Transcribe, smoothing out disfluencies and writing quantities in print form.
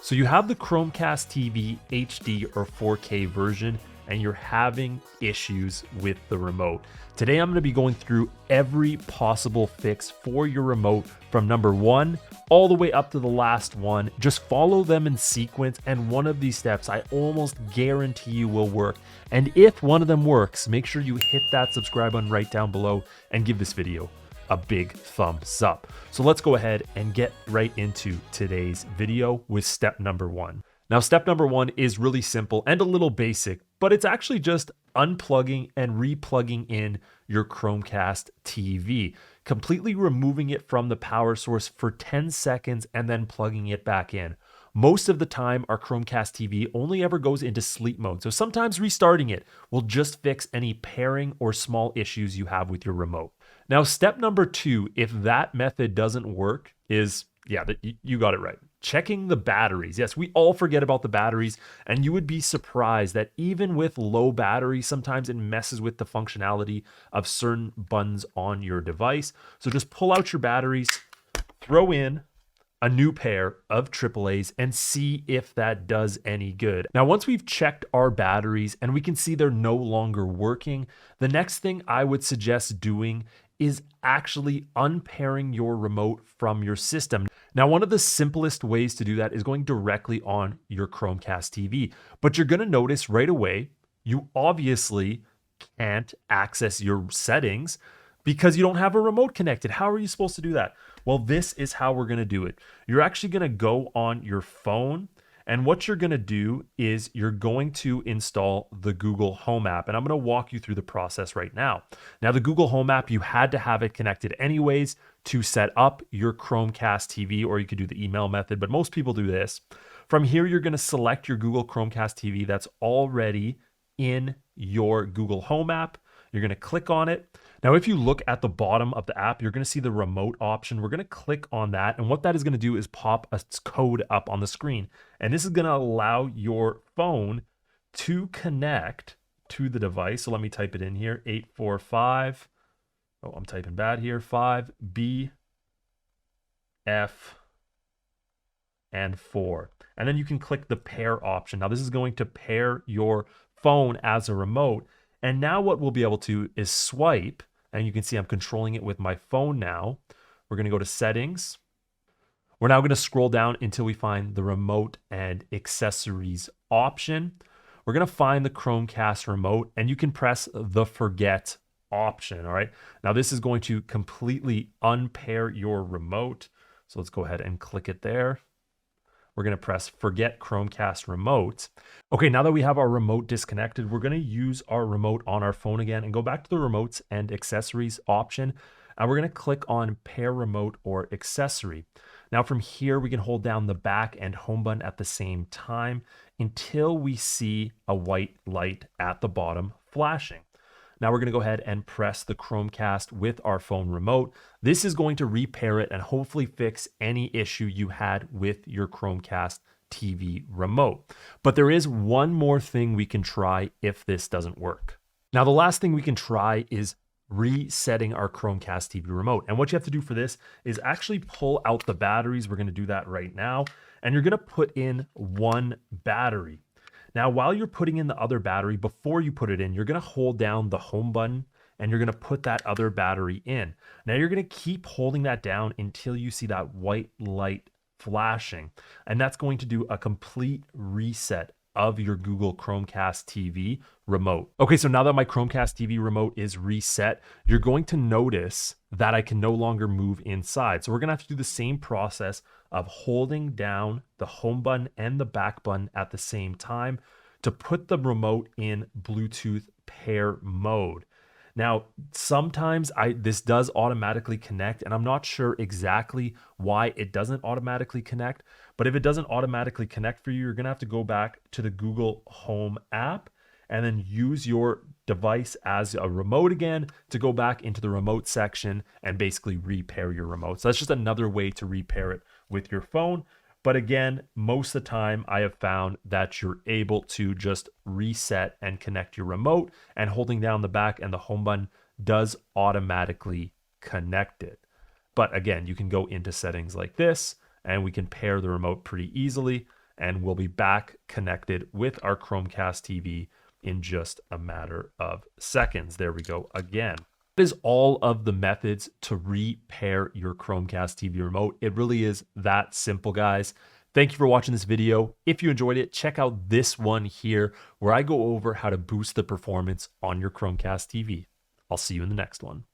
So you have the Chromecast TV HD or 4K version and you're having issues with the remote. Today I'm going to be going through every possible fix for your remote from number 1 all the way up to the last one. Just follow them in sequence and one of these steps I almost guarantee you will work. And if one of them works, make sure you hit that subscribe button right down below and give this video a big thumbs up. So let's go ahead and get right into today's video with step number 1. Now, step number 1 is really simple and a little basic, but it's actually just unplugging and replugging in your Chromecast TV, completely removing it from the power source for 10 seconds and then plugging it back in. Most of the time, our Chromecast TV only ever goes into sleep mode, so sometimes restarting it will just fix any pairing or small issues you have with your remote. Now, step number 2, if that method doesn't work, is, you got it right, checking the batteries. Yes, we all forget about the batteries, and you would be surprised that even with low battery, sometimes it messes with the functionality of certain buttons on your device. So just pull out your batteries, throw in a new pair of AAAs and see if that does any good. Now, once we've checked our batteries and we can see they're no longer working, the next thing I would suggest doing is actually unpairing your remote from your system. Now, one of the simplest ways to do that is going directly on your Chromecast TV, but you're gonna notice right away, you obviously can't access your settings because you don't have a remote connected. How are you supposed to do that? Well, this is how we're gonna do it. You're actually gonna go on your phone, and what you're gonna do is you're going to install the Google Home app, and I'm gonna walk you through the process right now. Now, the Google Home app, you had to have it connected anyways to set up your Chromecast TV, or you could do the email method, but most people do this. From here, you're gonna select your Google Chromecast TV that's already in your Google Home app. You're gonna click on it. Now, if you look at the bottom of the app, you're gonna see the remote option. We're gonna click on that. And what that is gonna do is pop a code up on the screen. And this is gonna allow your phone to connect to the device. So let me type it in here, 845, oh, I'm typing bad here, 5B, F, and 4. And then you can click the pair option. Now, this is going to pair your phone as a remote. And now what we'll be able to is swipe, and you can see I'm controlling it with my phone now. We're gonna go to settings. We're now gonna scroll down until we find the remote and accessories option. We're gonna find the Chromecast remote, and you can press the forget option, all right? Now this is going to completely unpair your remote. So let's go ahead and click it there. We're gonna press forget Chromecast remote. Okay, now that we have our remote disconnected, we're gonna use our remote on our phone again and go back to the remotes and accessories option. And we're gonna click on pair remote or accessory. Now from here, we can hold down the back and home button at the same time until we see a white light at the bottom flashing. Now we're gonna go ahead and press the Chromecast with our phone remote. This is going to repair it and hopefully fix any issue you had with your Chromecast TV remote. But there is one more thing we can try if this doesn't work. Now, the last thing we can try is resetting our Chromecast TV remote. And what you have to do for this is actually pull out the batteries. We're gonna do that right now. And you're gonna put in one battery. Now, while you're putting in the other battery, before you put it in, you're gonna hold down the home button and you're gonna put that other battery in. Now you're gonna keep holding that down until you see that white light flashing. And that's going to do a complete reset of your Google Chromecast TV remote. Okay, so now that my Chromecast TV remote is reset, you're going to notice that I can no longer move inside. So we're gonna have to do the same process of holding down the home button and the back button at the same time to put the remote in Bluetooth pair mode. Now, sometimes this does automatically connect, and I'm not sure exactly why it doesn't automatically connect, but if it doesn't automatically connect for you, you're gonna have to go back to the Google Home app and then use your device as a remote again to go back into the remote section and basically repair your remote. So that's just another way to repair it with your phone. But again, most of the time I have found that you're able to just reset and connect your remote, and holding down the back and the home button does automatically connect it. But again, you can go into settings like this and we can pair the remote pretty easily. and we'll be back connected with our Chromecast TV in just a matter of seconds. There we go again. That is all of the methods to repair your Chromecast TV remote. It really is that simple, guys. Thank you for watching this video. If you enjoyed it, check out this one here where I go over how to boost the performance on your Chromecast TV. I'll see you in the next one.